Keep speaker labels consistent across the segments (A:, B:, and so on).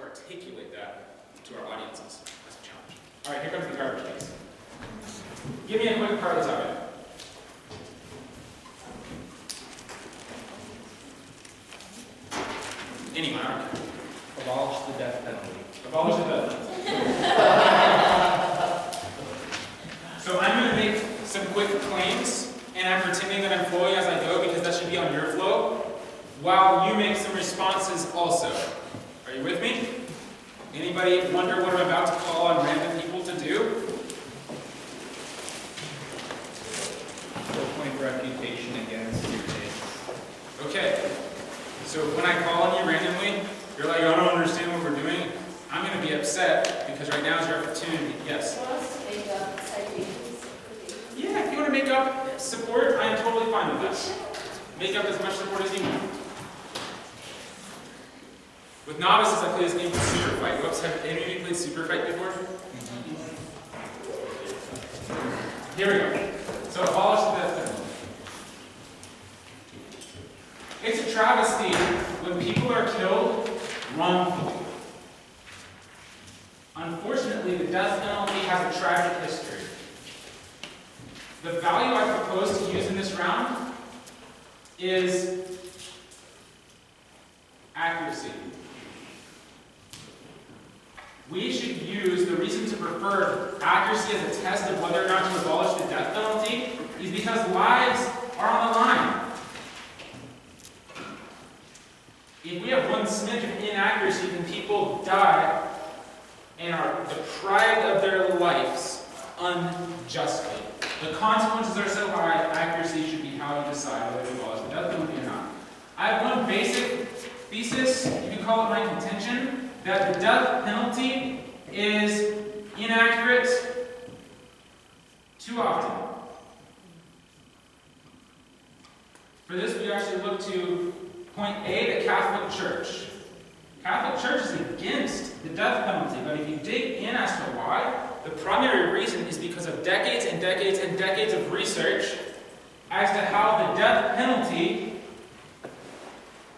A: articulate that to our audiences. That's a challenge. All right, here comes the garbage case. Give me a quick Carlos out. Anyone, I don't care.
B: Abolish the death penalty.
A: Abolish the death penalty. So I'm going to make some quick claims, and I'm pretending that I'm flowing as I go because that should be on your flow, while you make some responses also. Are you with me? Anybody wonder what I'm about to call on random people to do?
B: Point refutation against your case.
A: Okay. So when I call on you randomly, you're like, I don't understand what we're doing. I'm going to be upset because right now is your opportunity. Yes?
C: Make up citations.
A: Yeah, if you want to make up support, I am totally fine with that. Make up as much support as you want. With novices, I play this game called Super Fight. Have any of you played Super Fight before? Here we go. So abolish the death penalty. It's a travesty when people are killed wrongfully. Unfortunately, the death penalty has a tragic history. The value I propose to use in this round is accuracy. We should use the reason to prefer accuracy as a test of whether or not to abolish the death penalty is because lives are on the line. If we have one smidge of inaccuracy, then people die and are deprived of their lives unjustly. The consequences are so high, accuracy should be how you decide whether to abolish the death penalty or not. I have one basic thesis, you can call it my contention, that the death penalty is inaccurate too often. For this, we actually look to point A, the Catholic Church. Catholic Church is against the death penalty, but if you dig in as to why, the primary reason is because of decades and decades and decades of research as to how the death penalty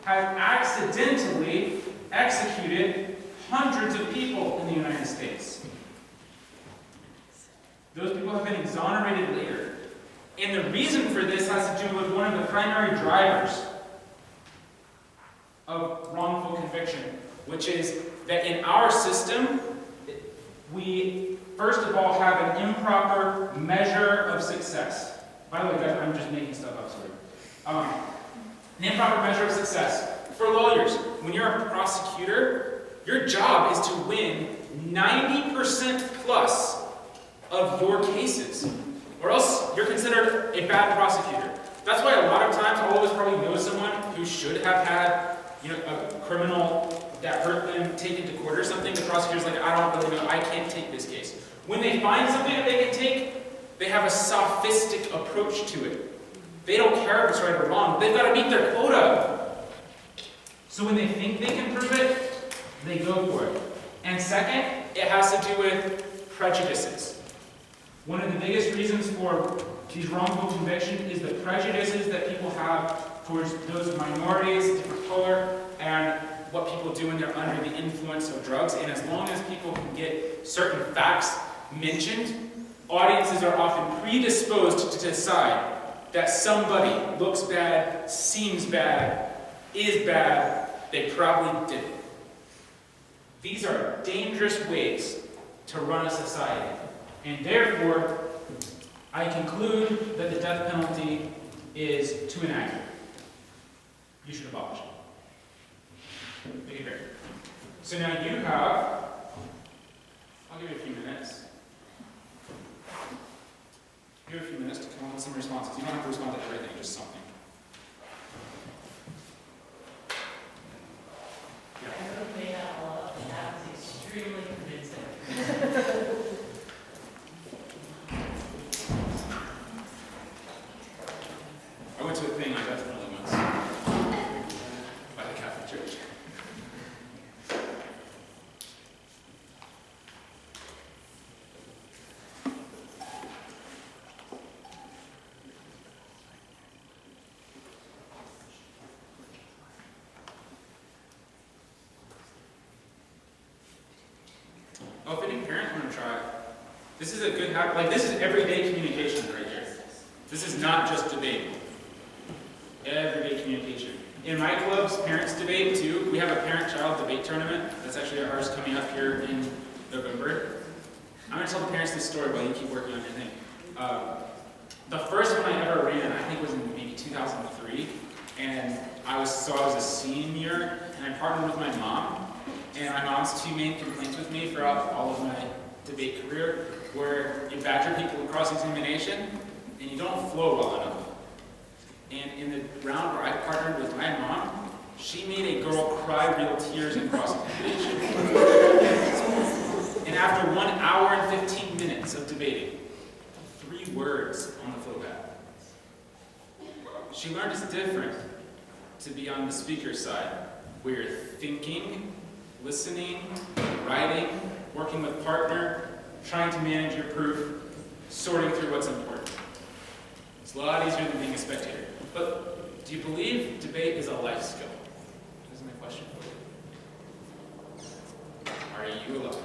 A: has accidentally executed hundreds of people in the United States. Those people have been exonerated later. And the reason for this has to do with one of the primary drivers of wrongful conviction, which is that in our system, we first of all have an improper measure of success. By the way, guys, I'm just making stuff up, sorry. An improper measure of success. For lawyers, when you're a prosecutor, your job is to win 90% plus of your cases, or else you're considered a bad prosecutor. That's why a lot of times all of us probably know someone who should have had a criminal that hurt them taken to court or something. The prosecutor's like, I don't really know, I can't take this case. When they find something that they can take, they have a sophistic approach to it. They don't care if it's right or wrong. They've got to meet their quota. So when they think they can prove it, they go for it. And second, it has to do with prejudices. One of the biggest reasons for these wrongful convictions is the prejudices that people have towards those minorities, different color, and what people do when they're under the influence of drugs. And as long as people can get certain facts mentioned, audiences are often predisposed to decide that somebody looks bad, seems bad, is bad, they probably did it. These are dangerous ways to run a society. And therefore, I conclude that the death penalty is too inaccurate. You should abolish it. Make it fair. So now you have, I'll give you a few minutes. Give you a few minutes to come up with some responses. You don't have to respond to everything, just something.
D: I could have made that all up, and that was extremely convincing.
A: I went to a thing on death penalty once by the Catholic Church. This is a good habit. Like, this is everyday communication right here. This is not just debate. Everyday communication. In my club's parents debate too, we have a parent-child debate tournament. That's actually ours coming up here in November. I'm going to tell the parents this story while you keep working on your thing. The first one I ever ran, I think, was in maybe 2003. And I was a senior, and I partnered with my mom. And my mom's two main complaints with me throughout all of my debate career were you badger people in cross-examination, and you don't flow well enough. And in the round where I partnered with my mom, she made a girl cry real tears in cross-examination. And after 1 hour and 15 minutes of debating, 3 words on the flow pad. She learned it's different to be on the speaker's side, where you're thinking, listening, writing, working with partner, trying to manage your proof, sorting through what's important. It's a lot easier than being a spectator. But do you believe debate is a life skill? That's my question for you. Are you alive?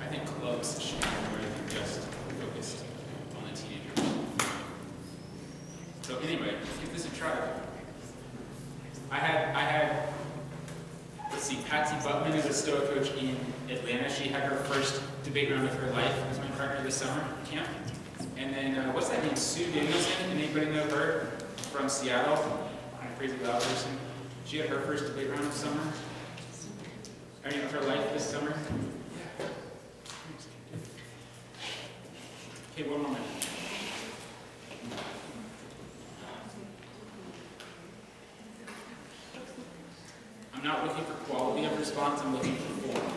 A: I think clubs should be more than just focused on the teenagers. So anyway, give this a try. I had, let's see, Patsy Buckman is a Stoa coach in Atlanta. She had her first debate round of her life as my partner this summer camp. And then, what's that name? Sue Danielson? Anybody know her? From Seattle. Kind of crazy loud person. She had her first debate round of summer. Of her life this summer. Yeah. Okay, one more minute. I'm not looking for quality of response, I'm looking for form.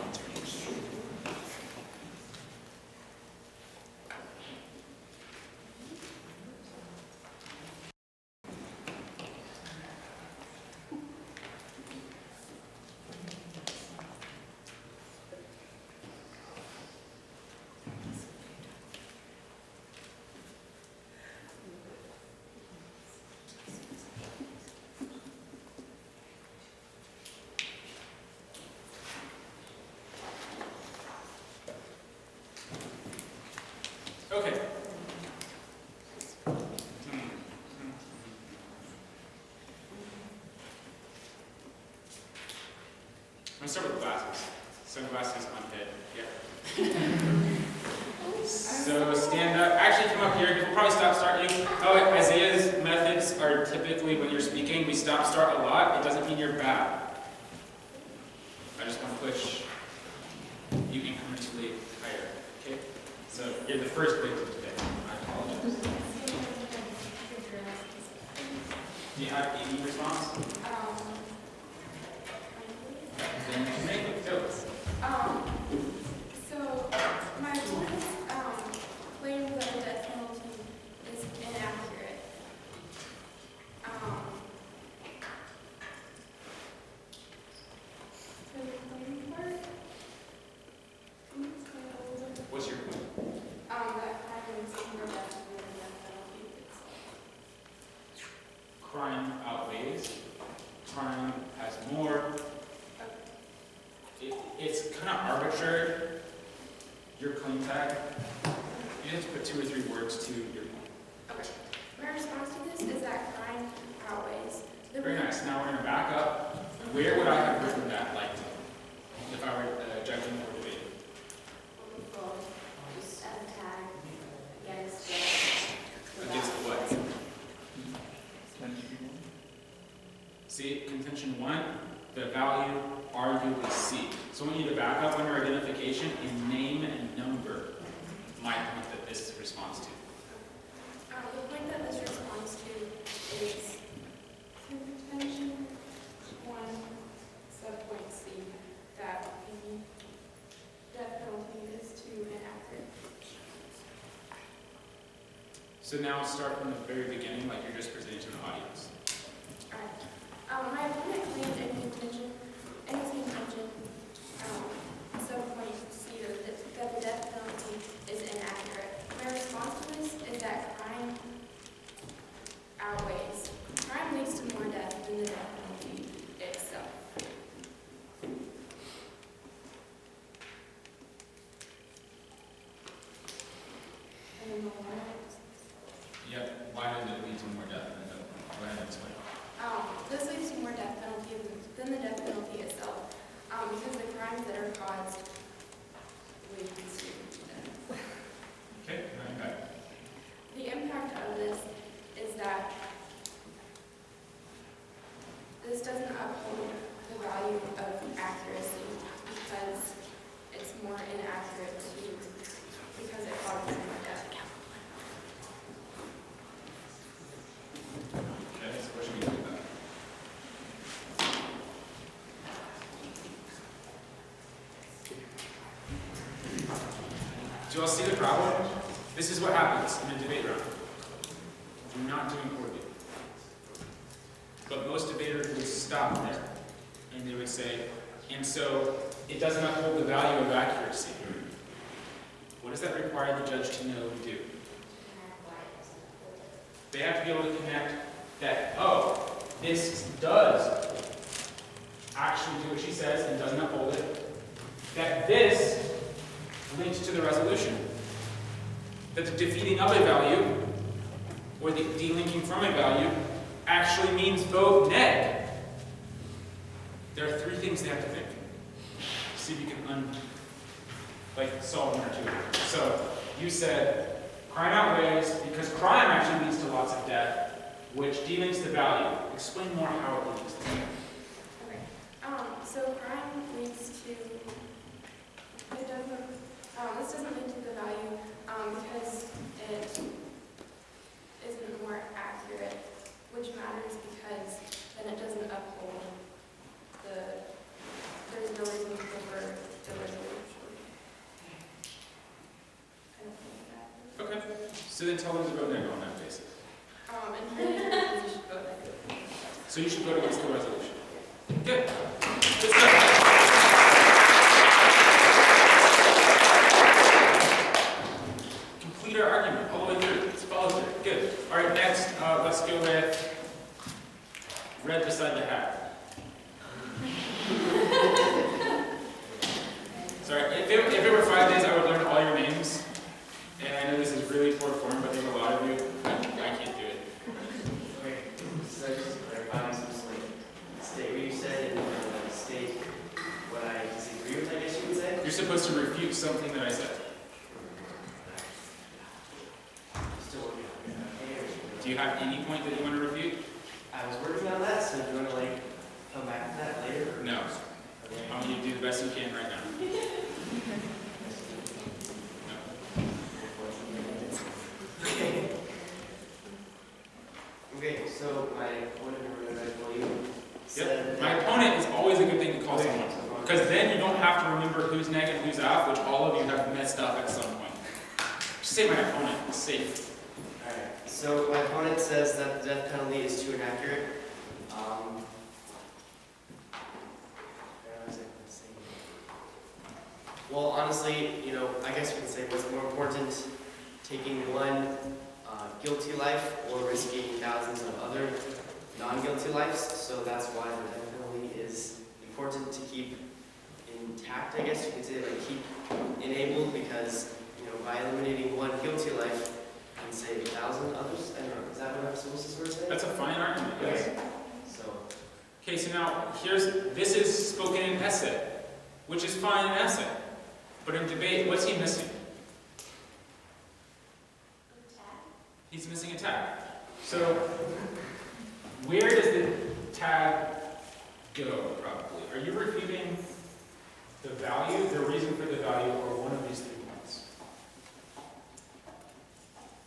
A: Okay. I'm going to start with glasses. Sunglasses on head. Yeah. So stand up. Actually, come up here. We'll probably start you. Oh, Isaiah's methods are typically when you're speaking, we start a lot. It doesn't mean you're bad. I just want to push you incrementally higher. Okay? So you're the first victim today. I apologize. Do you have any response? Then make it go.
C: So my opponent's claim that the death penalty is inaccurate. For the claim part, can you explain a little bit?
A: What's your point?
C: That crime is more death than the death penalty itself.
A: Crime outweighs. Crime has more. It's kind of arbitrary, your claim tag. You have to put 2 or 3 words to your point.
C: Okay. My response to this is that crime outweighs the
A: Very nice. Now we're going to back up. Where would I have written that like if I were judging or debating?
C: Just as a tag against
A: Against what? See, contention 1, the value arguably C. So I want you to back up on your identification and name and number my point that this responds to.
C: the point that this responds to is contention 1, subpoint C, that the death penalty is too inaccurate.
A: So now start from the very beginning, like you're just presenting to the audience.
C: Alright. My opponent claimed in his contention, subpoint C, that the death penalty is inaccurate. My response to this is that crime outweighs. Crime leads to more death than the death penalty itself.
A: why does it lead to more death than the death? Go ahead and explain.
C: This leads to more death penalty than the death penalty itself, because the crimes that are caused lead to death.
A: Okay, impact.
C: The impact of this is that this doesn't uphold the value of accuracy because it's more inaccurate because it causes more death.
A: Okay, so what should we do with that? Do you all see the problem? This is what happens in a debate round. You're not doing poorly. But most debaters would stop there and they would say, and so it doesn't uphold the value of accuracy. What does that require the judge to know and do? They have to be able to connect that, oh, this does actually do what she says and doesn't uphold it. That this links to the resolution. That the defeating of a value, or the delinking from a value, actually means vote neg. There are three things they have to think. See if you can solve one or two of them. So you said crime outweighs because crime actually leads to lots of death, which delinks the value. Explain more how it links to death.
C: Okay. So crime leads to this doesn't lead to the value because it isn't more accurate, which matters because then it doesn't uphold there's no reason to prefer the resolution. I don't think that.
A: Okay. So then tell them to vote neg on that basis.
C: And you should vote negative.
A: So you should vote against the resolution. Good. Good stuff. Complete our argument all the way through. It's followed through. Good. All right, next, let's go with red beside the hat. Sorry, if it were 5 days, I would learn all your names. And I know this is really poor form, but there's a lot of you. I can't do it.
E: Okay, so just to clarify, so just like state what you said and state what I disagree with, I guess you would say?
A: You're supposed to refute something that I said.
E: Still working on it.
A: Do you have any point that you want to refute?
E: I was working on that, so do you want to like come back to that later? Or?
A: No.
E: Okay.
A: I want you to do the best you can right now.
E: Okay, so my opponent, or whatever I call you, said
A: Yep. My opponent is always a good thing to call someone. Because then you don't have to remember who's neg and who's out, which all of you have messed up at some point. Just say my opponent. It's safe.
E: Alright, so my opponent says that the death penalty is too inaccurate. Well, honestly, I guess we can say what's more important, taking one guilty life or risking thousands of other non-guilty lives. So that's why the death penalty is important to keep intact, I guess you could say, like keep enabled, because by eliminating one guilty life, you can save 1,000 others. I don't know, is that what I'm supposed to sort of say?
A: That's a fine argument, yes.
E: Okay. So,
A: Okay, so now this is spoken in essay, which is fine in essay. But in debate, what's he missing? He's missing a tag. So where does the tag go, probably? Are you refuting the value, the reason for the value, or one of these 3 points?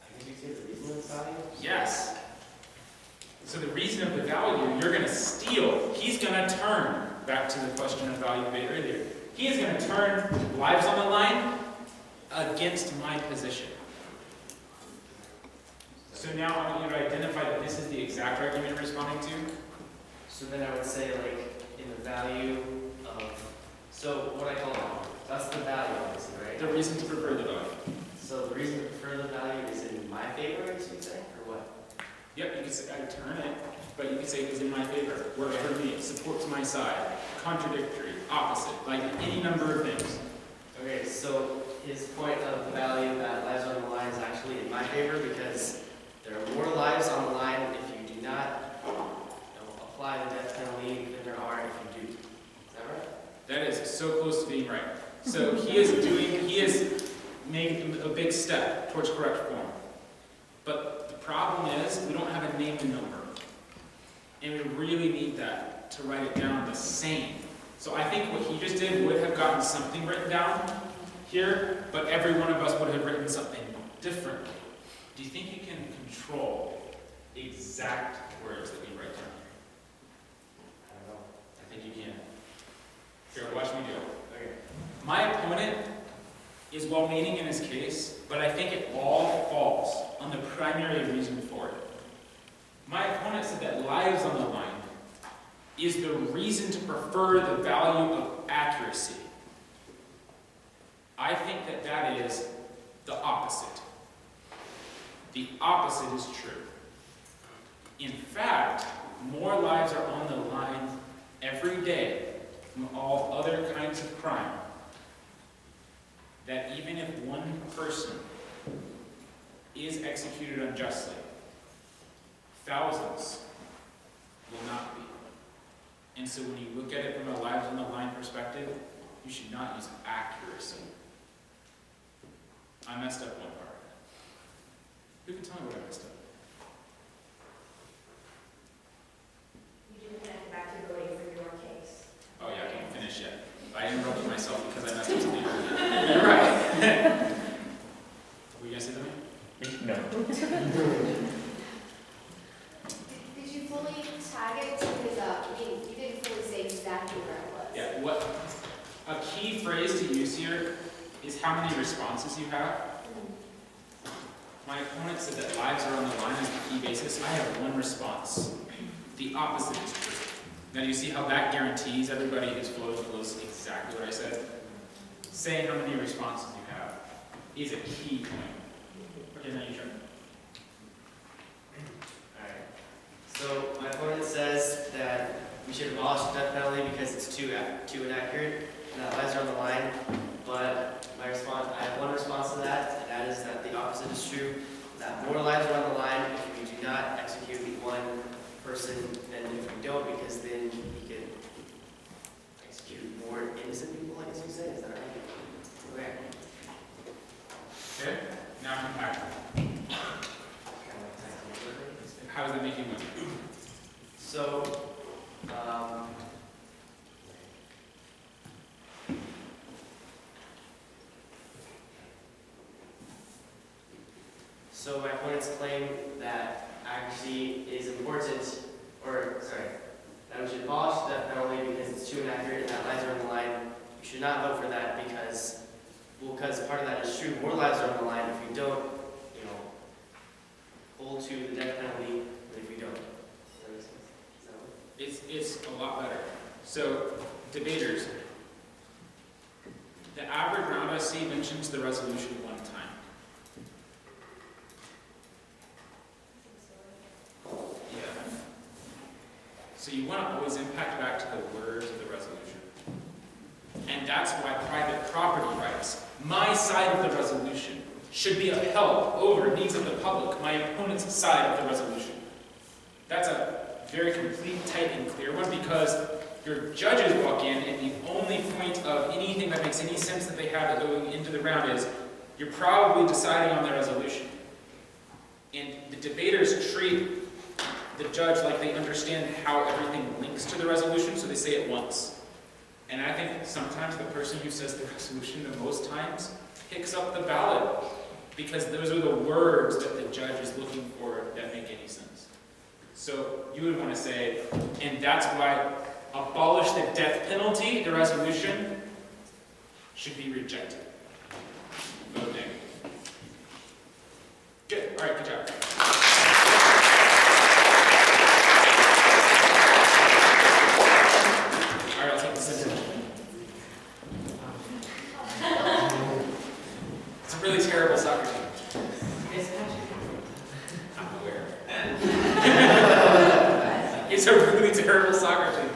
E: I guess you say the reason of the value?
A: Yes. So the reason of the value, you're going to steal. He's going to turn, back to the question of value debate earlier. He is going to turn lives on the line against my position. So now I want you to identify that this is the exact argument you're responding to.
E: So then I would say, like, in the value of, so what I call it, that's the value, obviously, right?
A: The reason to prefer the value.
E: So the reason to prefer the value is in my favor, I guess you'd say, or what?
A: Yep, you could say I turn it, but you could say it was in my favor, works for me, supports my side, contradictory, opposite, like any number of things.
E: Okay, so his point of the value that lives on the line is actually in my favor because there are more lives
A: So he is making a big step towards correct form. But the problem is, we don't have a name and number. And we really need that to write it down the same. So I think what he just did would have gotten something written down here, but every one of us would have written something differently. Do you think you can control the exact words that we write down?
E: I don't know.
A: I think you can. Here, watch me do it.
E: Okay.
A: My opponent is well-meaning in his case, but I think it all falls on the primary reason for it. My opponent said that lives on the line is the reason to prefer the value of accuracy. I think that that is the opposite. The opposite is true. In fact, more lives are on the line every day from all other kinds of crime, that even if one person is executed unjustly, thousands will not be. And so when you look at it from a lives on the line perspective, you should not use accuracy. I messed up one part. Who can tell me what I messed up?
F: You didn't connect back to voting for your case.
A: Oh yeah, I can't finish yet. I interrupted myself because I messed up something earlier. You're right. Were you gonna say something?
B: No.
F: Did you fully tag it to his, you didn't fully say exactly where it was?
A: Yeah, what a key phrase to use here is how many responses you have. My opponent said that lives are on the line as the key basis. I have one response. The opposite is true. Now, do you see how that guarantees everybody whose flows exactly what I said? Saying how many responses you have is a key point. Okay, now you try.
E: Alright. So my opponent says that we should abolish the death penalty because it's too inaccurate and that lives are on the line. But my response, I have one response to that, and that is that the opposite is true. That more lives are on the line if we do not execute one person than if we don't, because then we can execute more innocent people, I guess you say. Is that right? Okay.
A: Okay, now come back. How does that make you look?
E: So, so my opponents claim that accuracy is important, that we should abolish the death penalty because it's too inaccurate and that lives are on the line. We should not vote for that because part of that is true. More lives are on the line if we don't, hold to the death penalty than if we don't. Does that make sense? Is that what?
A: It's a lot better. So, debaters, the average round I see mentions the resolution one time. Yeah. So you want to always impact back to the words of the resolution. And that's why private property rights, my side of the resolution, should be upheld over needs of the public, my opponent's side of the resolution. That's a very complete, tight, and clear one because your judges walk in and the only point of anything that makes any sense that they have going into the round is you're probably deciding on the resolution. And the debaters treat the judge like they understand how everything links to the resolution, so they say it once. And I think sometimes the person who says the resolution the most times picks up the ballot because those are the words that the judge is looking for that make any sense. So you would want to say, and that's why abolish the death penalty, the resolution should be rejected. Vote nay. Good. All right, good job. All right, I'll take the second. It's a really terrible soccer team. I'm aware. It's a really terrible soccer team.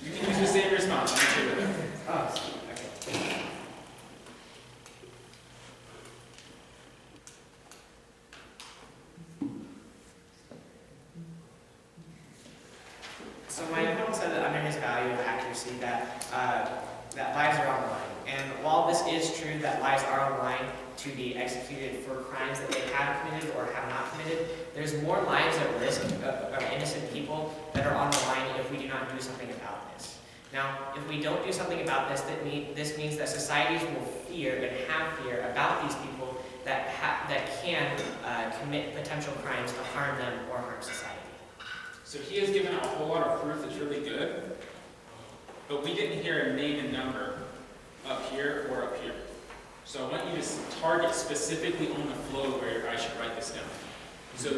A: You can use the same response. I'm okay with that.
E: Okay.
G: this is true, that lives are on the line to be executed for crimes that they have committed or have not committed, there's more lives at risk of innocent people that are on the line if we do not do something about this. Now, if we don't do something about this, this means that societies will fear and have fear about these people that can commit potential crimes to harm them or harm society.
A: So he has given a whole lot of proof that's really good, but we didn't hear a name and number up here or up here. So I want you to target specifically on the flow where I should write this down. So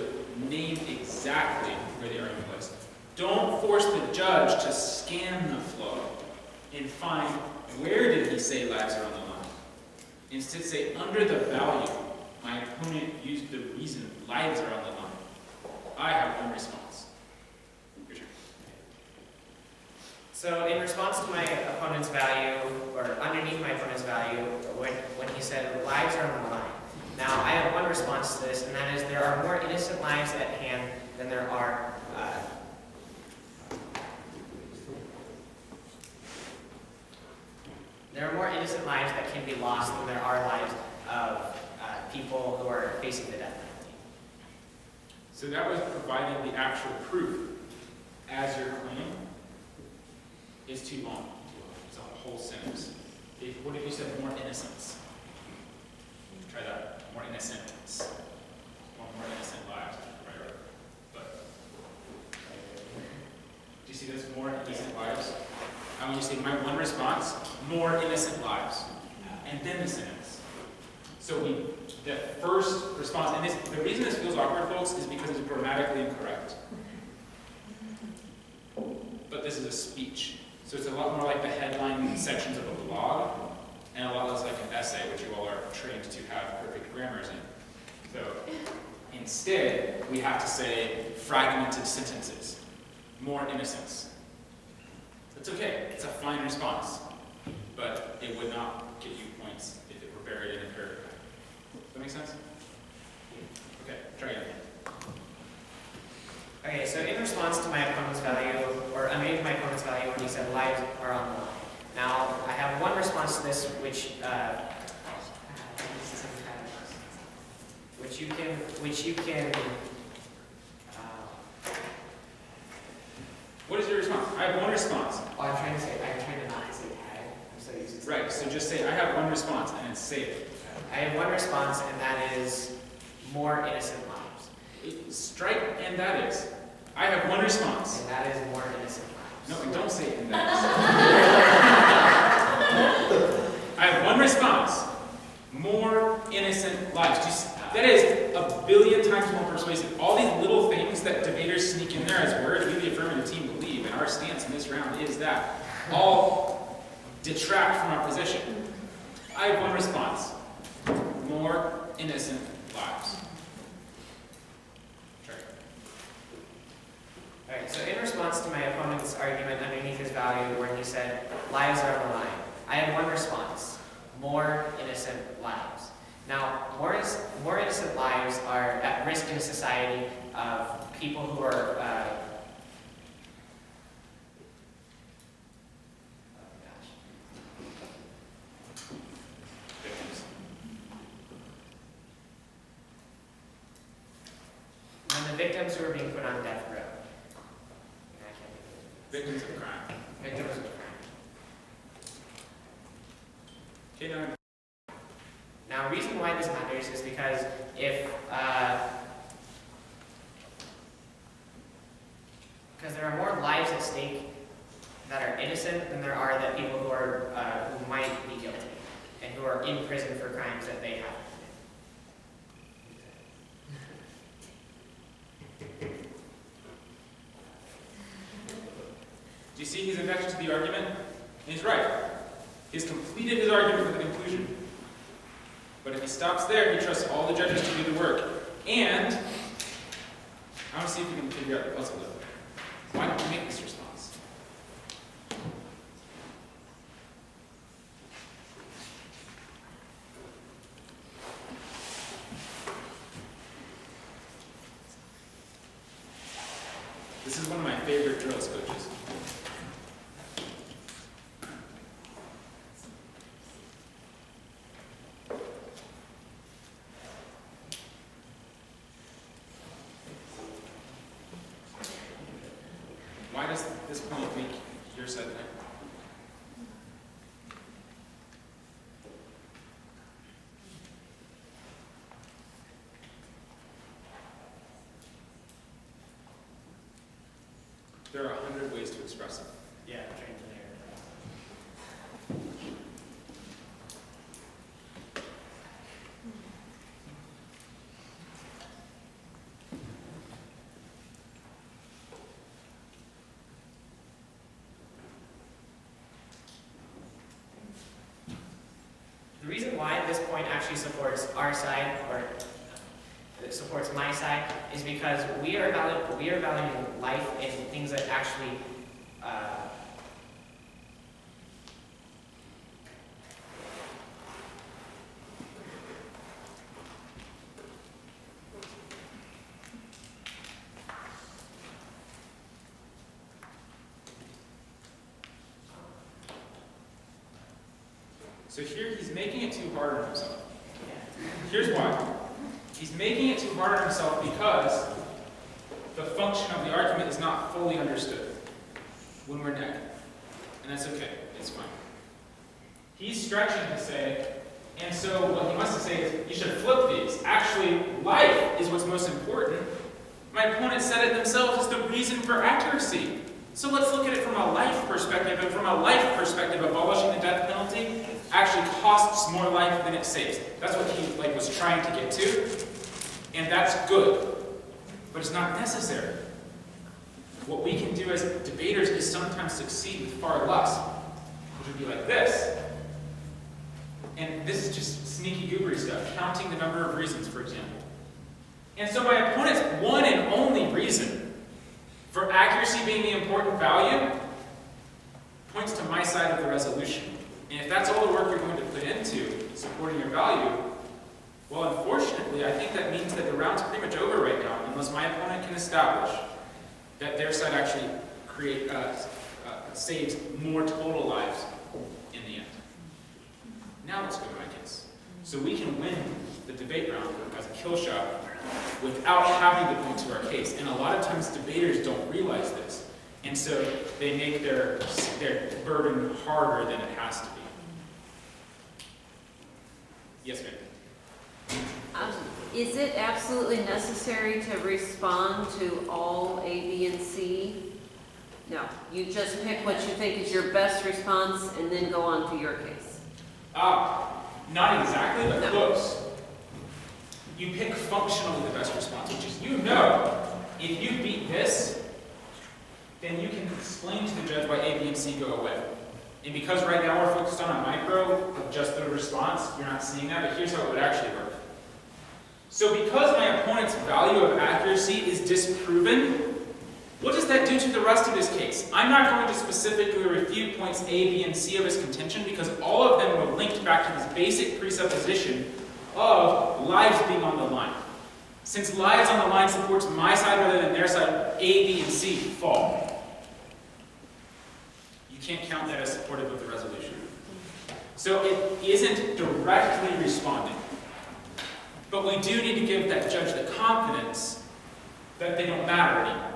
A: name exactly where they are in place. Don't force the judge to scan the flow and find where did he say lives are on the line. Instead say under the value, my opponent used the reason lives are on the line. I have one response. Your turn.
G: So in response to my opponent's value, or underneath my opponent's value, when he said lives are on the line. Now I have one response to this, and that is there are more innocent lives at hand than there are more innocent lives that can be lost than there are lives of people who are facing the death penalty.
A: So that was providing the actual proof as your claim is too long. It's a whole sentence. What if you said more innocence? Try that. More innocence. More innocent lives. Right. But do you see this? More innocent lives. I want you to say my one response, more innocent lives. And then the sentence. So the first response, and the reason this feels awkward, folks, is because it's grammatically incorrect. But this is a speech. So it's a lot more like the headline sections of a blog, and a lot less like an essay, which you all are trained to have perfect grammars in. So instead, we have to say fragmented sentences. More innocence. It's okay. It's a fine response. But it would not get you points if it were buried in a paragraph. Does that make sense? Okay, try again.
G: Okay, so in response to my opponent's value, or underneath my opponent's value when he said lives are on the line. Now, I have one response to this, which you can.
A: What is your response? I have one response.
G: Oh, I'm trying to not say tag. I'm so used to.
A: Right. So just say I have one response and then say it.
G: I have one response, and that is more innocent lives.
A: Strike and that is. I have one response.
G: And that is more innocent lives.
A: No, don't say and that is. I have one response. More innocent lives. That is a billion times more persuasive. All these little things that debaters sneak in there as words we, the affirmative team, believe, and our stance in this round is that, all detract from our position. I have one response. More innocent lives.
G: Alright, so in response to my opponent's argument underneath his value where he said, lives are on the line, I have one response. More innocent lives. Now, more innocent lives are at risk in a society of people who are and the victims who are being put on death row.
A: Victims of crime.
G: Victims of crime.
A: Okay, now.
G: Now, the reason why this matters is because because there are more lives at stake that are innocent than there are that people who are who might be guilty and who are in prison for crimes that they have committed.
A: Do you see his objection to the argument? And he's right. He's completed his argument with a conclusion. But if he stops there, he trusts all the judges to do the work. And I want to see if we can figure out the puzzle though. Why don't we make this response? This is one of my favorite drills, coaches. There are 100 ways to express it.
G: Yeah, translinear. The reason why this point actually supports our side, or it supports my side, is because we are valuing life and things that actually
A: So here he's making it too hard on himself. Here's why. He's making it too hard on himself because the function of the argument is not fully understood when we're negative. And that's okay, it's fine. He's stretching to say, and so what he wants to say is, you should flip these. Actually, life is what's most important. My opponent said it themselves as the reason for accuracy. So let's look at it from a life perspective, and from a life perspective, abolishing the death penalty actually costs more life than it saves. That's what he was trying to get to, and that's good, but it's not necessary. What we can do as debaters is sometimes succeed with far less, which would be like this. And this is just sneaky goobery stuff, counting the number of reasons, for example. And so my opponent's one and only reason for accuracy being the important value points to my side of the resolution. And if that's all the work you're going to put into supporting your value, well, unfortunately, I think that means that the round's pretty much over right now, unless my opponent can establish that their side actually saves more total lives in the end. Now let's go to my case. So we can win the debate round as a kill shot without having to point to our case. And a lot of times debaters don't realize this. And so they make their burden harder than it has to be. Yes, ma'am.
H: Is it absolutely necessary to respond to all A, B, and C? No. You just pick what you think is your best response and then go on to your case.
A: Not exactly, but
H: No.
A: close. You pick functionally the best response, which is if you beat this, then you can explain to the judge why A, B, and C go away. And because right now we're focused on a micro of just the response, you're not seeing that, but here's how it would actually work. So because my opponent's value of accuracy is disproven, what does that do to the rest of his case? I'm not going to specifically refute points A, B, and C of his contention because all of them were linked back to this basic presupposition of lives being on the line. Since lives on the line supports my side rather than their side, A, B, and C fall. You can't count that as supportive of the resolution. So it isn't directly responding. But we do need to give that judge the confidence that they don't matter anymore.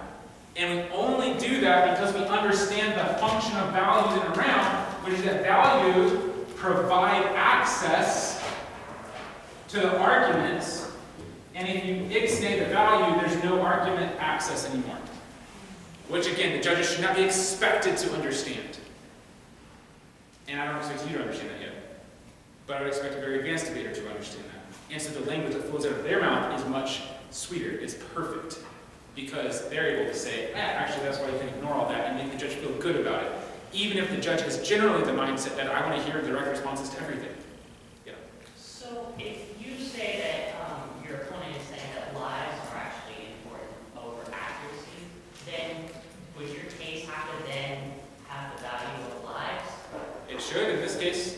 A: And we only do that because we understand the function of values in a round, which is that values provide access to the arguments, and if you ixnay the value, there's no argument access anymore. Which again, the judges should not be expected to understand. And I don't expect you to understand that yet. But I would expect a very advanced debater to understand that. And so the language that flows out of their mouth is much sweeter. It's perfect. Because they're able to say, actually that's why you can ignore all that and make the judge feel good about it. Even if the judge has generally the mindset that I want to hear direct responses to everything. Yeah.
D: So if you say that your opponent is saying that lives are actually important over accuracy, then would your case have to then have the value of lives?
A: It should, in this case.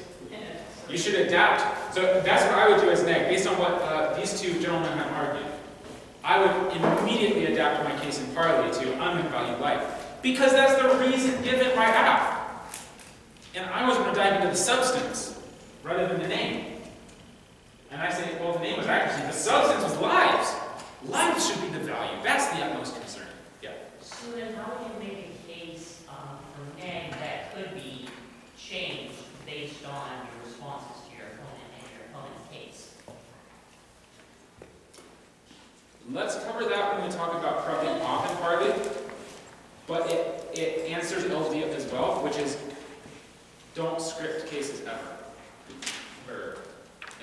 A: You should adapt. So that's what I would do as neg, based on what these two gentlemen have argued. I would immediately adapt my case in parley to I'm going to value life. Because that's the reason given right out. And I was going to dive into the substance rather than the name. And I say, well, the name was accuracy. The substance was lives. Lives should be the value. That's the utmost concern. Yeah.
D: So then how would you make a case for neg that could be changed based on your responses to your opponent and your opponent's case?
A: Let's cover that when we talk about probably often parley. But it answers LD as well, which is don't script cases ever. Or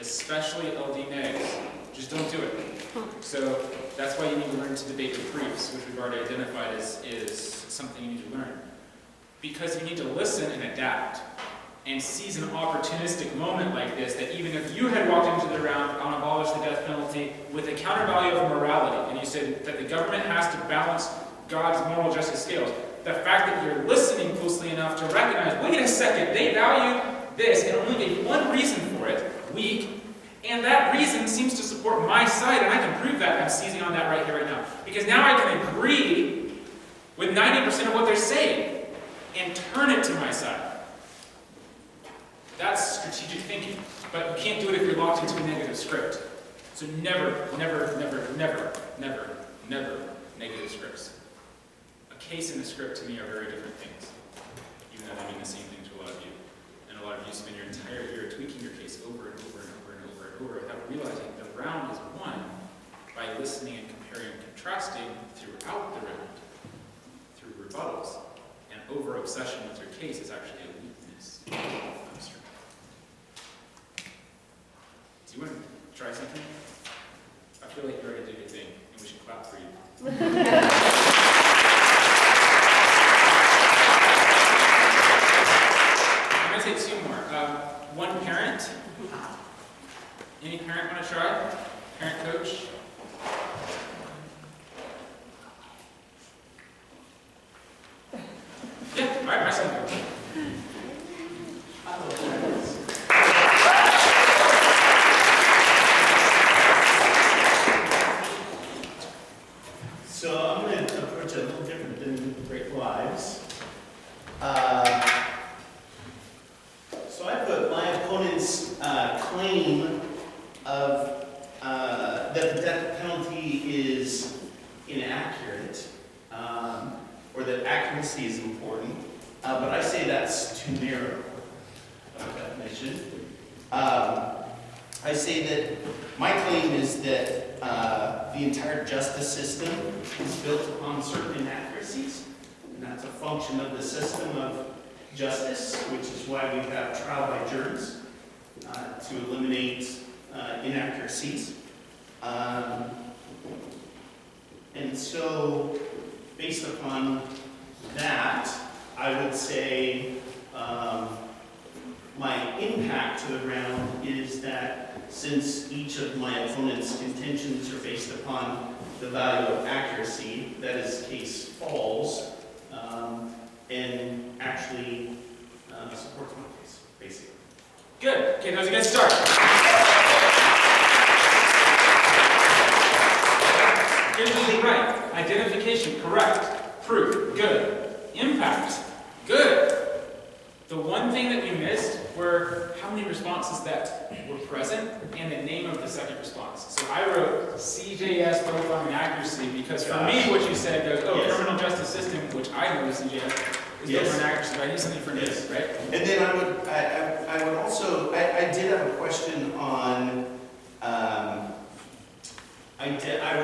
A: especially LD negs. Just don't do it. So that's why you need to learn to debate with proofs, which we've already identified is something you need to learn. Because you need to listen and adapt and seize an opportunistic moment like this, that even if you had walked into the round on abolish the death penalty with a counter value of morality, and you said that the government has to balance God's moral justice scales, the fact that you're listening closely enough to recognize, wait a second, they value this and only gave one reason for it, weak, and that reason seems to support my side, and I can prove that. I'm seizing on that right here, right now. Because now I can agree with 90% of what they're saying and turn it to my side. That's strategic thinking. But you can't do it if you're locked into a negative script. So never, never, never, never, never, never negative scripts. A case and a script to me are very different things, even though they mean the same thing to a lot of you. And a lot of you spend your entire year tweaking your case over and over and over and over and over without realizing the round is won by listening and comparing and contrasting throughout the round through rebuttals. And over-obsession with your case is actually a weakness of the strength. Do you want to try something? I feel like you already did your thing, and we should clap for you. I'm going to take two more. One parent. Any parent want to try? Parent coach? Yeah, all right, my son.
I: So I'm going to approach it a little different than Great Lives. So I put my opponent's claim of that the death penalty is inaccurate, or that accuracy is important, but I say that's too narrow of a definition. I say that my claim is that the entire justice system is built upon certain inaccuracies, and that's a function of the system of justice, which is why we have trial by juries to eliminate inaccuracies. And so, based upon that, I would say my impact to the round is that since each of my opponent's contentions are based upon the value of accuracy, that his case falls and actually supports my case, basically.
A: Good. Okay, that was a good start. Initially right. Identification, correct. Proof, good. Impact, good. The one thing that we missed were how many responses that were present and the name of the second response. So I wrote CJS both on inaccuracy because for me what you said goes, oh,
I: Yes.
A: criminal justice system, which I know is CJS, is
I: Yes.
A: both on inaccuracy, but I need something for this, right?
I: And then I would also, I did have a question on, I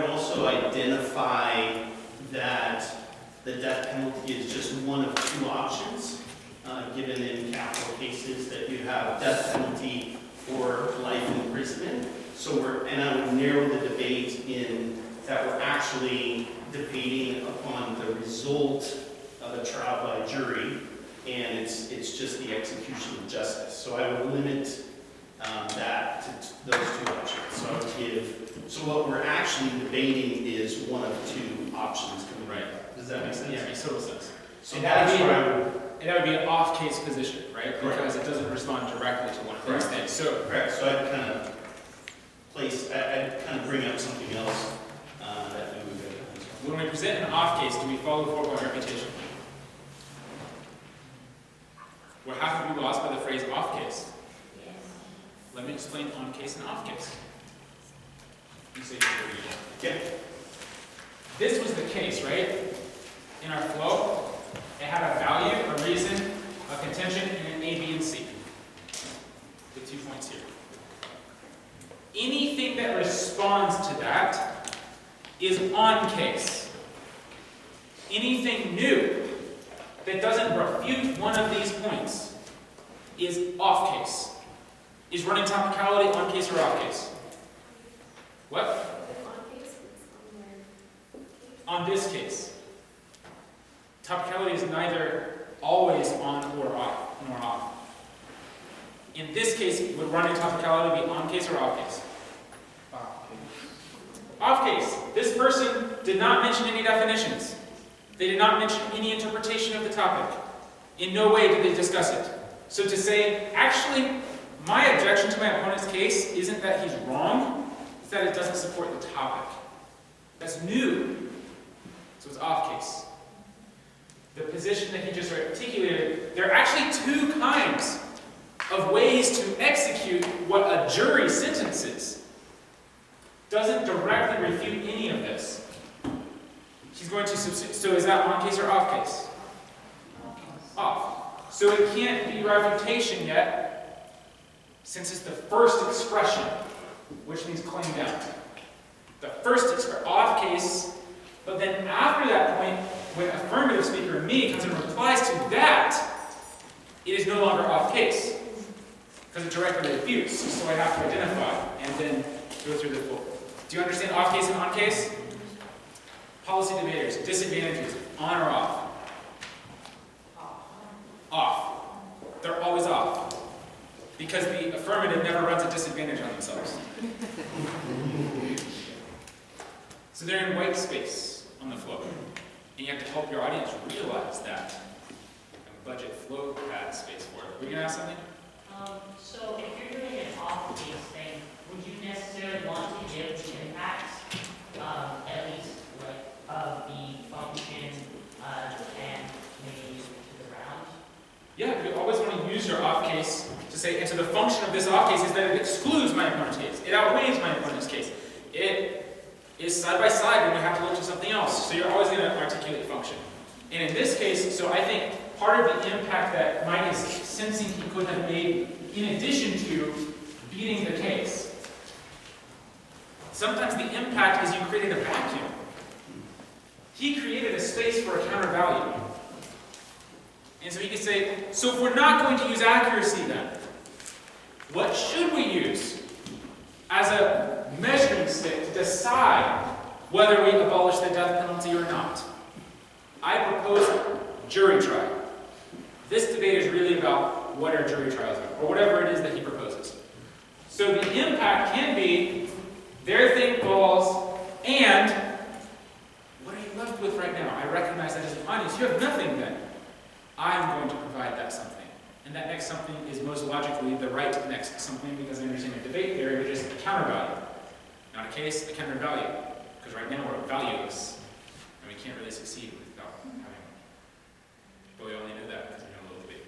I: would also identify that the death penalty is just one of two options, given in capital cases that you have death penalty or life imprisonment. So and I would narrow the debate in that we're actually debating upon the result of a trial by jury, and it's just the execution of justice. So I would limit that to those two options. So I would so what we're actually debating is one of two options coming
A: Right.
I: up. Does that make sense?
A: Yeah, it makes total sense.
I: So
A: And that
I: that's
A: would be-
I: where I would.
A: And that would be an off-case position, right?
I: Correct.
A: Because it doesn't respond directly to one of those things. So,
I: Correct. So I'd kind of I'd kind of bring up something else that we would go down.
A: when we present an off-case, do we follow the four-point reputation? Well, how could we lost by the phrase off-case?
D: Yes.
A: Let me explain on-case and off-case. You say
I: Yeah.
A: this was the case, right? In our flow, it had a value, a reason, a contention, and an A, B, and C. The 2 points here. Anything that responds to that is on case. Anything new that doesn't refute one of these points is off case. Is running topicality on case or off case? What?
C: On case, it's on
A: On this case. Topicality is neither always on or off, nor off. In this case, would running topicality be on case or off case? Off case. This person did not mention any definitions. They did not mention any interpretation of the topic. In no way did they discuss it. So to say, actually, my objection to my opponent's case isn't that he's wrong, it's that it doesn't support the topic. That's new. So it's off case. The position that he just articulated, there are actually two kinds of ways to execute what a jury sentences. Doesn't directly refute any of this. He's going to so is that on case or off case? Off. So it can't be refutation yet, since it's the first expression, which means claim down. The first off case, but then after that point, when affirmative speaker me comes and replies to that, it is no longer off case, because it directly refutes. So I have to identify and then go through the full. Do you understand off case and on case? Policy debaters, disadvantages, on or off? Off. They're always off. Because the affirmative never runs a disadvantage on themselves. So they're in white space on the flow. And you have to help your audience realize that. And budget flow pad space for it. Were you going to ask something?
D: So if you're doing an off-case thing, would you necessarily want to give the impacts, at least like of the function, and maybe to the round?
A: Yeah, you always want to use your off case to say, and so the function of this off case is that it excludes my opponent's case. It outweighs my opponent's case. It is side by side when you have to look to something else. So you're always going to articulate function. And in this case, so I think part of the impact that Mike is sensing he could have made in addition to beating the case. Sometimes the impact is you created a vacuum. He created a space for a counter value. And so he could say, so if we're not going to use accuracy then, what should we use as a measuring stick to decide whether we abolish the death penalty or not? I propose jury trial. This debate is really about what are jury trials are, or whatever it is that he proposes. So the impact can be their thing falls, and what are you left with right now? I recognize that as an audience. You have nothing then. I'm going to provide that something. And that next something is most logically the right next something, because I understand your debate theory, which is a counter value. Not a case, a counter value. Because right now we're valueless, and we can't really succeed without having one. But we only know that because we know a little debate.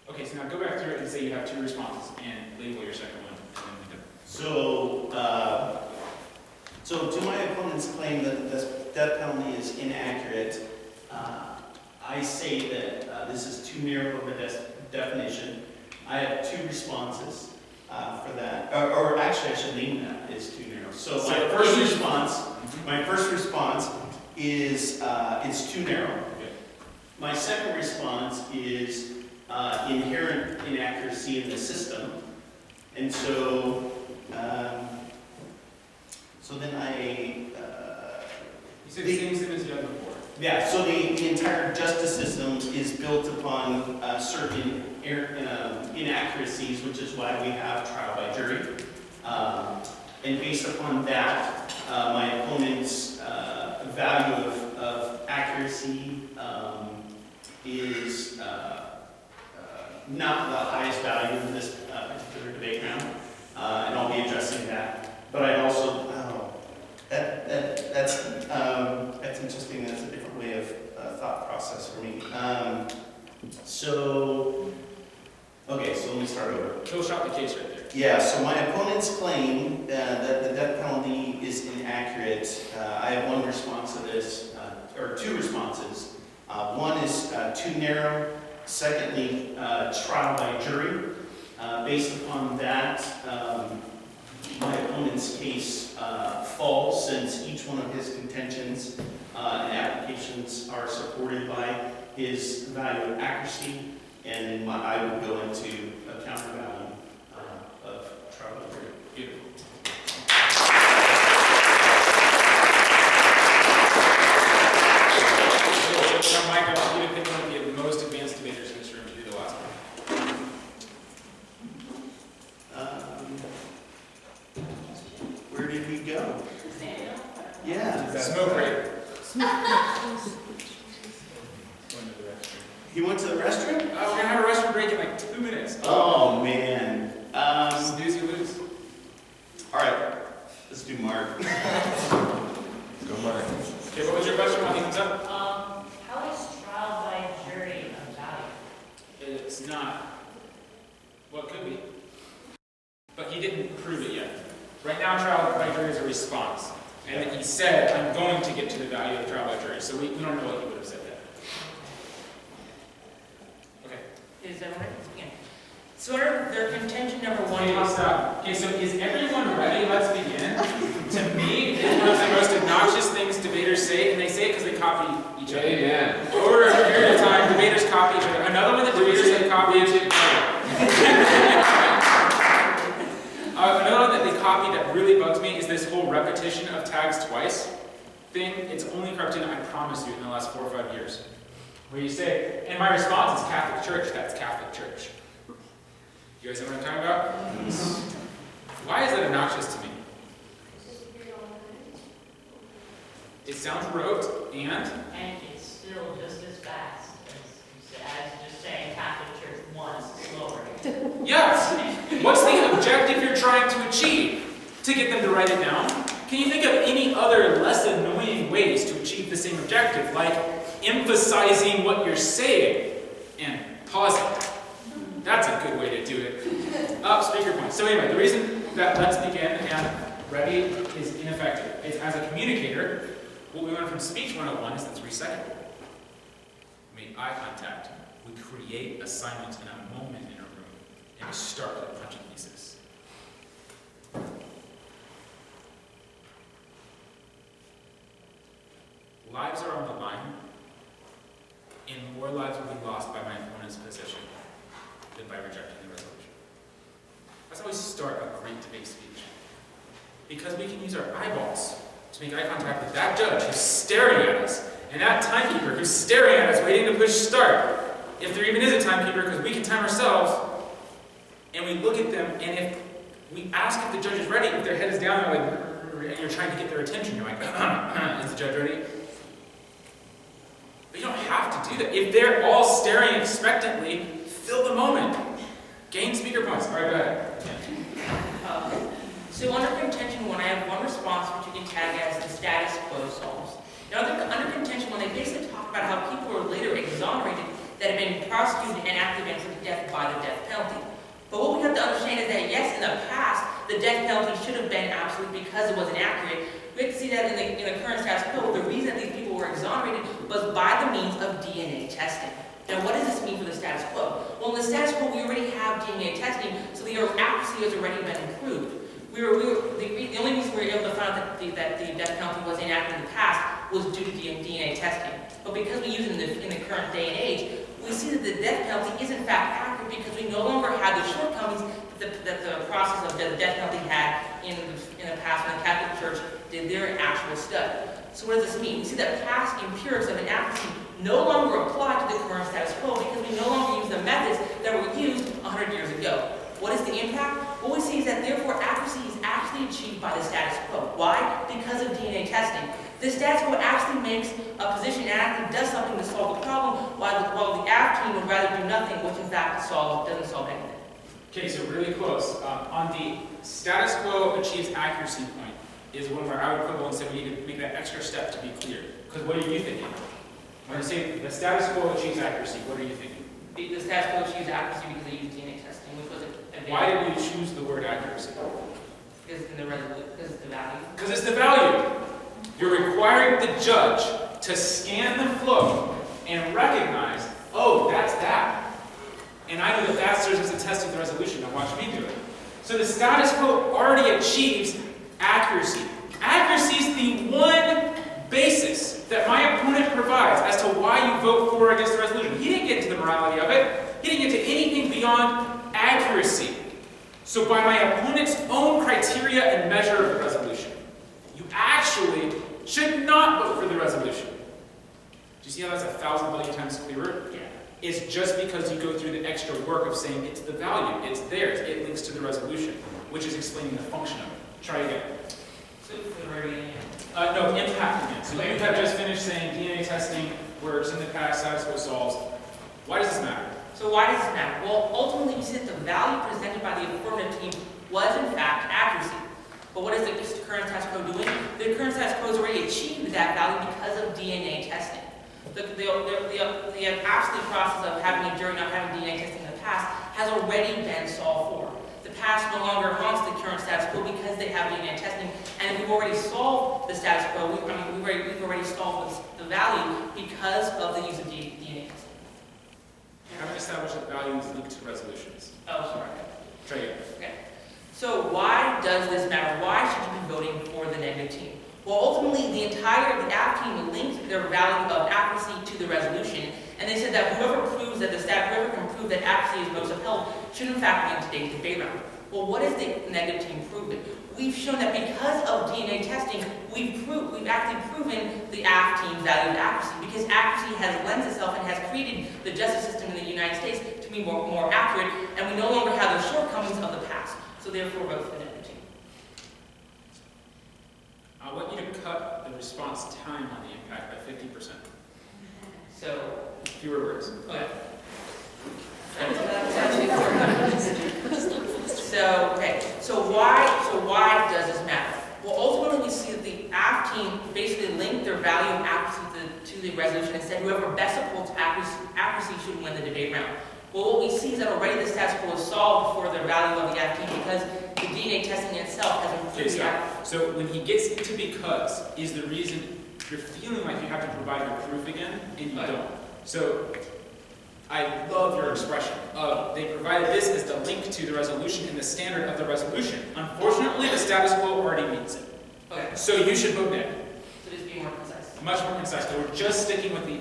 A: Okay, so now go back through it and say you have two responses, and label your second one, and then we can.
I: So to my opponent's claim that the death penalty is inaccurate, I say that this is too narrow of a definition. I have two responses for that. Or actually, I should name that. It's too narrow. So my first response is it's too narrow. My second response is inherent inaccuracy in the system, and so then I.
A: You said the same thing as you had before.
I: Yeah, so the entire justice system is built upon certain inaccuracies, which is why we have trial by jury. And based upon that, my opponent's value of accuracy is not the highest value in this particular debate round, and I'll be addressing that. But I also, that's interesting. That's a different way of thought process for me. So let me start over.
A: Killshot the case right there.
I: Yeah, so my opponent's claim that the death penalty is inaccurate, I have one response to this, or two responses. One is too narrow. Secondly, trial by jury. Based upon that, my opponent's case falls, since each one of his contentions and applications are supported by his value of accuracy, and then I would go into a counter value of trial by jury.
A: Beautiful. So, Mike, I want you to pick one of the most advanced debaters in this room to do the last one.
I: Where did he go? Yeah.
A: Smoke break.
I: He went to the restroom?
A: We're gonna have a restroom break in like 2 minutes.
I: Oh, man.
A: Snooze, you lose.
I: All right, let's do Mark.
J: Go Mark.
A: Okay, what was your question while he comes up?
D: How is trial by jury of value?
A: It's not. What could be? But he didn't prove it yet. Right now, trial by jury is a response. And then he said, I'm going to get to the value of trial by jury. So we don't know what he would have said yet. Okay.
D: Is everyone ready? Let's begin. So their contention number one.
A: Okay, stop. Okay, so is everyone ready? Let's begin. To me, it's one of the most obnoxious things debaters say, and they say it because they copy each other.
J: Amen.
A: Over a period of time, debaters copy each other. Another one that debaters have copied. Another one that they copied that really bugs me is this whole repetition of tags twice thing. It's only crept in, I promise you, in the last 4 or 5 years. Where you say, and my response is Catholic Church, that's Catholic Church. You guys know what I'm talking about? Why is that obnoxious to me? It sounds rote, and
D: it's still just as fast as just saying Catholic Church once slower.
A: yes! What's the objective you're trying to achieve? To get them to write it down? Can you think of any other less annoying ways to achieve the same objective, like emphasizing what you're saying and pausing? That's a good way to do it. Speaker point. So anyway, the reason that let's begin and ready is ineffective. It's as a communicator, what we learned from Speech 101 is the 3-second rule. We make eye contact. We create a silence in a moment in a room, and we start with punching pieces. Lives are on the line, and more lives will be lost by my opponent's position than by rejecting the resolution. That's how we start a great debate speech. Because we can use our eyeballs to make eye contact with that judge who's staring at us, and that timekeeper who's staring at us, waiting to push start. If there even is a timekeeper, because we can time ourselves, and we look at them, and if we ask if the judge is ready, if their head is down, and you're trying to get their attention, you're like, is the judge ready? But you don't have to do that. If they're all staring expectantly, fill the moment. Gain speaker points. All right, go ahead.
D: So under contention one, I have one response which you can tag as the status quo solves. Now under contention one, they basically talk about how people were later exonerated that had been prosecuted and actively sentenced to death by the death penalty. But what we have to understand is that yes, in the past, the death penalty should have been absolute because it was inaccurate. We have to see that in the current status quo, the reason that these people were exonerated was by the means of DNA testing. Now, what does this mean for the status quo? Well, in the status quo, we already have DNA testing, so the accuracy has already been improved. The only reason we were able to find out that the death penalty was inaccurate in the past was due to DNA testing. But because we use it in the current day and age, we see that the death penalty is in fact accurate because we no longer have the shortcomings that the process of the death penalty had in the past when the Catholic Church did their actual study. So what does this mean? We see that past empirics of inaccuracy no longer apply to the current status quo because we no longer use the methods that were used 100 years ago. What is the impact? What we see is that therefore accuracy is actually achieved by the status quo. Why? Because of DNA testing. The status quo actually makes a position and actually does something to solve the problem, while the AF team would rather do nothing, which in fact doesn't solve anything.
A: Okay, so really close. On the status quo achieves accuracy point is one where I would quibble and say we need to make that extra step to be clear. Because what are you thinking? When I say the status quo achieves accuracy, what are you thinking?
D: The status quo achieves accuracy because they use DNA testing, which was a
A: Why did you choose the word accuracy?
D: Because it's the value.
A: Because it's the value. You're requiring the judge to scan the flow and recognize, oh, that's that. And I know that serves as a test of the resolution. Now watch me do it. So the status quo already achieves accuracy. Accuracy is the one basis that my opponent provides as to why you vote for or against the resolution. He didn't get into the morality of it. He didn't get to anything beyond accuracy. So by my opponent's own criteria and measure of the resolution, you actually should not vote for the resolution. Do you see how that's 1,000 billion times clearer?
D: Yeah.
A: It's just because you go through the extra work of saying it's the value, it's theirs, it links to the resolution, which is explaining the function of it. Try again.
D: So for the very end.
A: No, impact again. So you have just finished saying DNA testing works in the past, status quo solves. Why does this matter?
K: So why does this matter? Well, ultimately we see that the value presented by the affirmative team was in fact accuracy. But what is the current status quo doing? The current status quo has already achieved that value because of DNA testing. The absolute process of having a jury not having DNA testing in the past has already been solved for. The past no longer haunts the current status quo because they have DNA testing, and we've already solved the status quo. We've already solved the value because of the use of DNA testing.
A: You haven't established that value is linked to resolutions.
K: Oh, sorry.
A: Try again.
K: Okay. So why does this matter? Why should you be voting for the negative team? Well, ultimately, the AF team linked their value of accuracy to the resolution, and they said that whoever can prove that accuracy is most upheld should in fact win today's debate round. Well, what is the negative team proven? We've shown that because of DNA testing, we've actually proven the AF team's value of accuracy, because accuracy has lent itself and has created the justice system in the United States to be more accurate, and we no longer have the shortcomings of the past. So therefore, vote for the negative team.
A: I want you to cut the response time on the impact by 50%.
K: So,
A: Fewer words.
K: okay. So why does this matter? Well, ultimately we see that the AF team basically linked their value of accuracy to the resolution and said whoever best upholds accuracy should win the debate round. Well, what we see is that already the status quo is solved for the value of the AF team because the DNA testing itself has improved the accuracy.
A: So when he gets into because is the reason you're feeling like you have to provide your proof again, and you don't. So I love your expression of they provided this as the link to the resolution and the standard of the resolution. Unfortunately, the status quo already meets it.
K: Okay.
A: So you should vote no.
K: So just be more concise.
A: Much more concise. So we're just sticking with the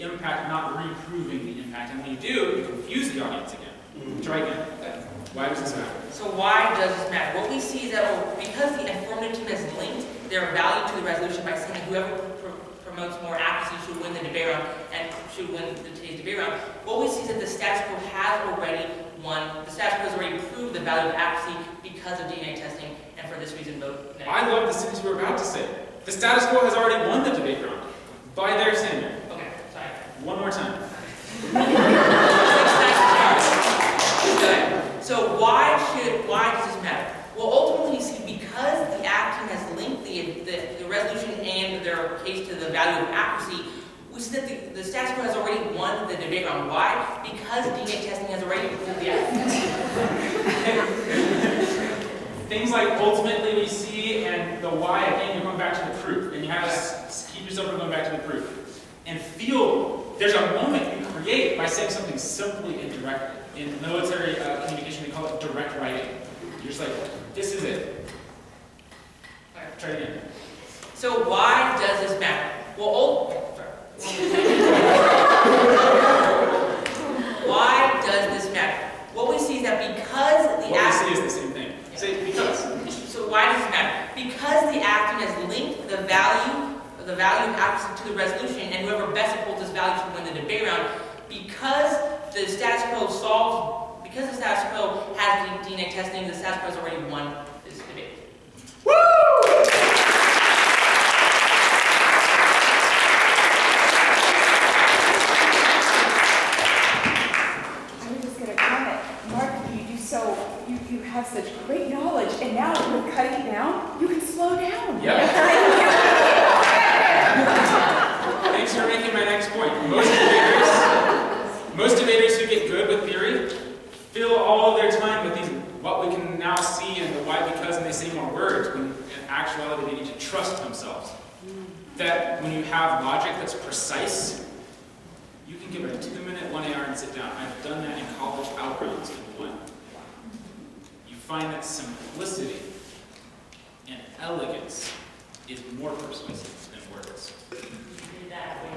A: impact, not reproving the impact. And when you do, you confuse the audience again. Try again.
K: Okay.
A: Why does this matter?
K: So why does this matter? What we see is that because the affirmative team has linked their value to the resolution by saying whoever promotes more accuracy should win the debate round and should win today's debate round, what we see is that the status quo has already won. The status quo has already proved the value of accuracy because of DNA testing, and for this reason, vote no.
A: I love the sentence you were about to say. The status quo has already won the debate round by their standard.
K: Okay, sorry.
A: One more time.
K: So why does this matter? Well, ultimately, you see, because the AF team has linked the resolution and their case to the value of accuracy, we see that the status quo has already won the debate round. Why? Because DNA testing has already proved the accuracy.
A: Things like ultimately we see and the why, again, you're going back to the proof. And you have to keep yourself from going back to the proof. And feel there's a moment you create by saying something simply and directly. In military communication, we call it direct writing. You're just like, this is it. All right, try it again.
K: So why does this matter? Well, why does this matter? What we see is that because the
A: what we see is the same thing. Say because.
K: So why does it matter? Because the AF team has linked the value of accuracy to the resolution, and whoever best upholds this value should win the debate round. Because the status quo has the DNA testing, the status quo has already won this debate.
A: Woo!
L: I was just going to comment. Mark, you have such great knowledge, and now with cutting it down, you can slow down.
A: Yep. Thanks for making my next point. Most debaters who get good with theory fill all of their time with these, what we can now see and the why, because, and they say more words, when in actuality they need to trust themselves. That when you have logic that's precise, you can give it a 2-minute 1AR and sit down. I've done that in college algorithms in one. You find that simplicity and elegance is more persuasive than words.
D: You did that way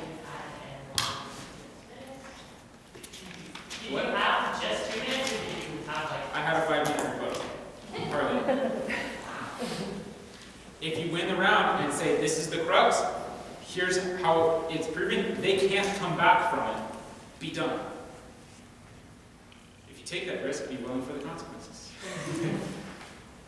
A: say, this is the crux, here's how it's proven, they can't come back from it. Be done. If you take that risk, be willing for the consequences.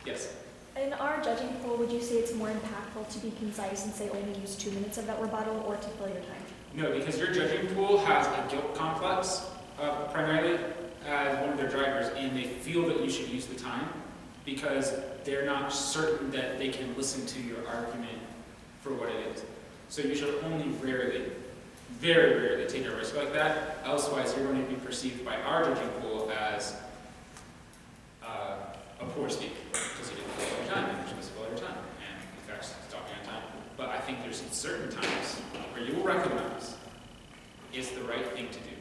A: Yes?
M: In our judging poll, would you say it's more impactful to be concise and say only use 2 minutes of that rebuttal, or to fill your time?
A: No, because your judging pool has a guilt complex, primarily as one of their drivers, and they feel that you should use the time because they're not certain that they can listen to your argument for what it is. So you should only rarely, very rarely take a risk like that. Elsewise, you're going to be perceived by our judging pool as a poor speaker because you didn't fill your time, and you're supposed to fill your time, and in fact, stopping on time. But I think there's certain times where you will recognize it's the right thing to do.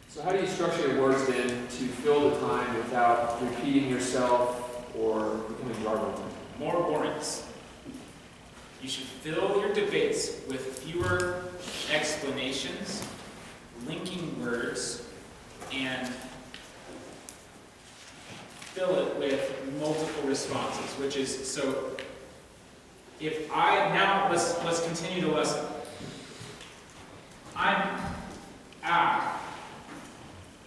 N: So how do you structure your words then to fill the time without repeating yourself or becoming garbled?
A: More warrants. You should fill your debates with fewer explanations, linking words, and fill it with multiple responses, which is, so if I, now let's continue the lesson.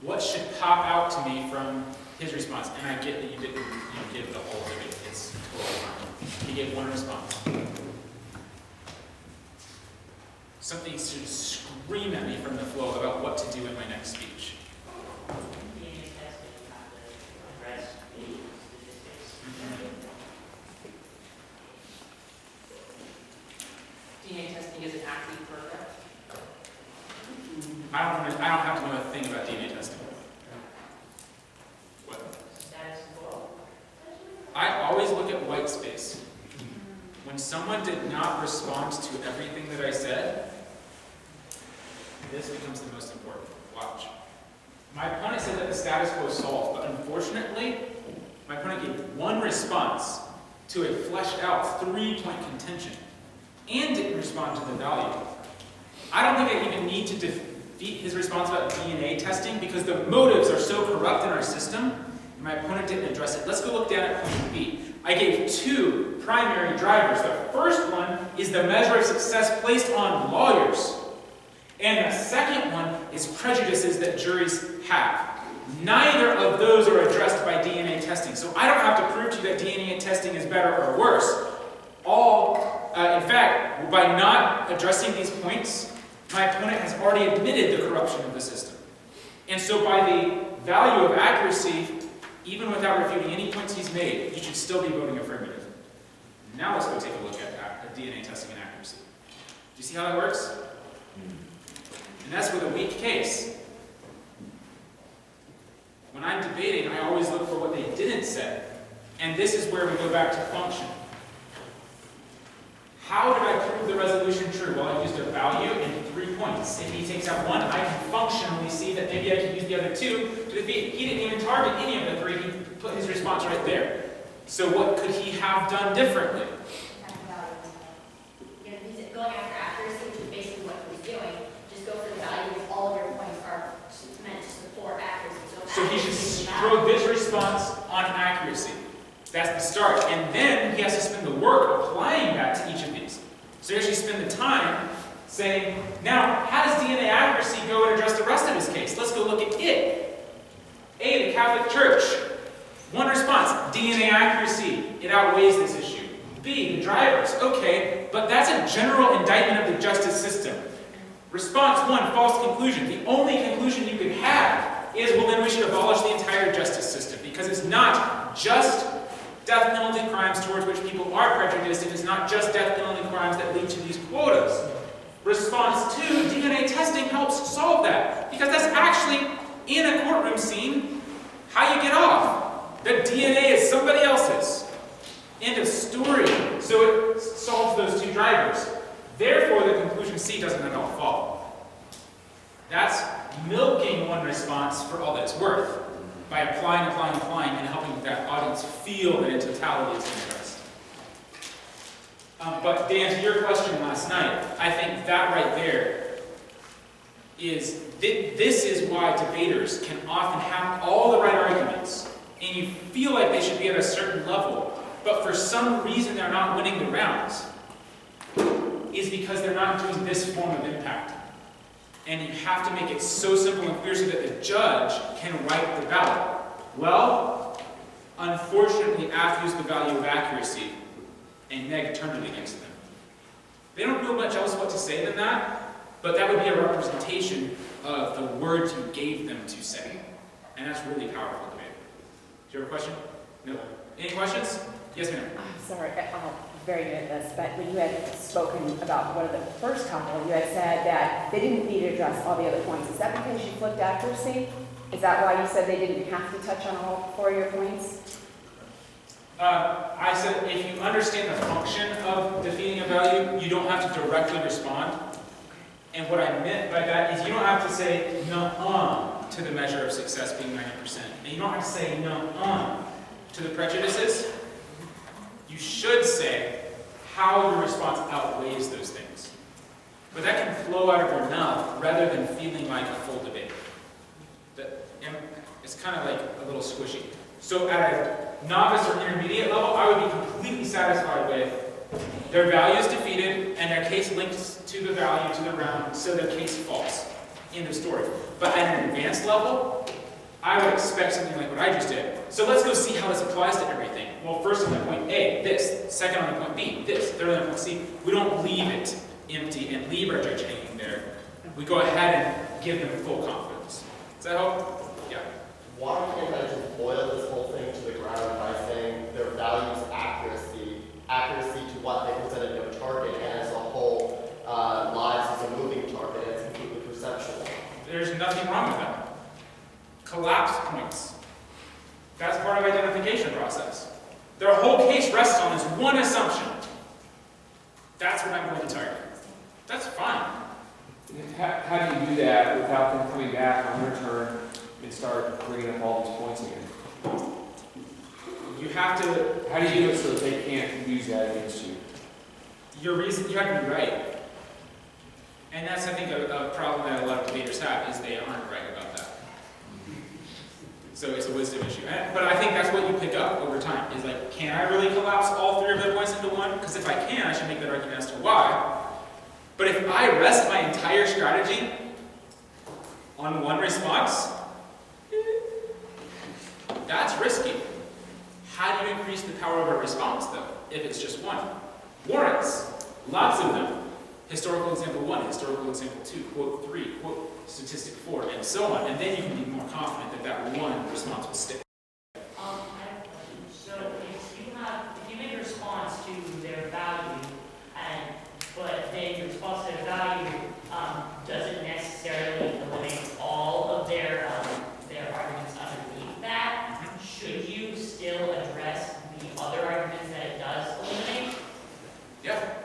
A: What should pop out to me from his response? And I get that you didn't give the whole debate. It's totally fine. He gave one response. Something should scream at me from the flow about what to do in my next speech.
D: DNA testing, you have to address the statistics.
K: DNA testing isn't actually perfect.
A: I don't have to know a thing about DNA testing. What?
D: Status quo.
A: I always look at white space. When someone did not respond to everything that I said, this becomes the most important. Watch. My opponent said that the status quo is solved, but unfortunately, my opponent gave one response to a fleshed out 3-point contention and didn't respond to the value. I don't think I even need to defeat his response about DNA testing because the motives are so corrupt in our system, and my opponent didn't address it. Let's go look down at point B. I gave 2 primary drivers. The first one is the measure of success placed on lawyers. And the second one is prejudices that juries have. Neither of those are addressed by DNA testing. So I don't have to prove to you that DNA testing is better or worse. In fact, by not addressing these points, my opponent has already admitted the corruption of the system. And so by the value of accuracy, even without refuting any points he's made, you should still be voting affirmative. Now let's go take a look at DNA testing and accuracy. Do you see how that works? And that's with a weak case. When I'm debating, I always look for what they didn't say. And this is where we go back to function. How did I prove the resolution true? Well, I used a value and 3 points. If he takes out 1, I can functionally see that maybe I can use the other 2 to defeat. He didn't even target any of the 3. He put his response right there. So what could he have done differently?
F: He's going after accuracy, which is basically what he was doing. Just go for the value if all of your points are meant to support accuracy.
A: So he should throw this response on accuracy. That's the start. And then he has to spend the work applying that to each of these. So he actually spend the time saying, now, how does DNA accuracy go and address the rest of his case? Let's go look at it. A, the Catholic Church. One response, DNA accuracy. It outweighs this issue. B, the drivers. Okay, but that's a general indictment of the justice system. Response 1, false conclusion. The only conclusion you could have is, well, then we should abolish the entire justice system because it's not just death penalty crimes towards which people are prejudiced, and it's not just death penalty crimes that lead to these quotas. Response 2, DNA testing helps solve that because that's actually, in a courtroom scene, how you get off. The DNA is somebody else's. End of story. So it solves those 2 drivers. Therefore, the conclusion C doesn't at all follow. That's milking one response for all that it's worth by applying, and helping that audience feel that in totality it's interest. But to answer your question last night, I think that right there is, this is why debaters can often have all the right arguments, and you feel like they should be at a certain level, but for some reason they're not winning the rounds, is because they're not doing this form of impact. And you have to make it so simple and clear so that the judge can write the ballot. Well, unfortunately, AF used the value of accuracy, and Neg turned it against them. They don't know much else what to say than that, but that would be a representation of the words you gave them to say. And that's really powerful to me. Do you have a question? No? Any questions? Yes, ma'am.
L: I'm sorry, I'm very new at this, but when you had spoken about one of the first couple, you had said that they didn't need to address all the other points. Is that because you flipped accuracy? Is that why you said they didn't have to touch on all 4 of your points?
A: I said if you understand the function of defeating a value, you don't have to directly respond. And what I meant by that is you don't have to say no to the measure of success being 90%. And you don't have to say no to the prejudices. You should say how your response outweighs those things. But that can flow out of your mouth rather than feeling like a full debate. It's kind of like a little squishy. So at a novice or intermediate level, I would be completely satisfied with their value is defeated and their case links to the value to the round, so their case falls. End of story. But at an advanced level, I would expect something like what I just did. So let's go see how this applies to everything. Well, first on the point A, this. Second on the point B, this. Third on the point C. We don't leave it empty and leave our judge hanging there. We go ahead and give them full confidence. Does that help? Yeah.
O: Why can't I just boil this whole thing to the ground by saying their values accuracy to what they presented their target, and as a whole, lives is a moving target, and it's completely perceptual.
A: There's nothing wrong with that. Collapse points. That's part of identification process. Their whole case rests on this one assumption. That's what I'm going to target. That's fine.
N: How do you do that without them coming back on their turn and start bringing up all these points again?
A: You have to.
N: How do you do it so that they can't use that against you?
A: Your reason, you have to be right. And that's, I think, a problem that a lot of debaters have, is they aren't right about that. So it's a wisdom issue. But I think that's what you pick up over time, is like, can I really collapse all 3 of the points into one? Because if I can, I should make that argument as to why. But if I rest my entire strategy on one response, that's risky. How do you increase the power of a response, though, if it's just one? Warrants, lots of them. Historical example 1, historical example 2, quote 3, quote statistic 4, and so on. And then you can be more confident that that one response will stick.
D: I have a question. So if you make a response to their value, but then your response to their value doesn't necessarily eliminate all of their arguments underneath that, should you still address the other arguments that it does eliminate?
A: Yeah.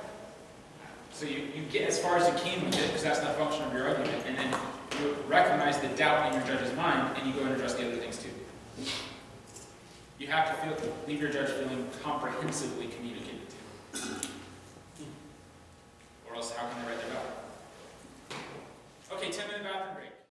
A: So you get as far as you can with it, because that's not a function of your argument, and then you recognize the doubt in your judge's mind, and you go and address the other things too. You have to leave your judge feeling comprehensively communicated to.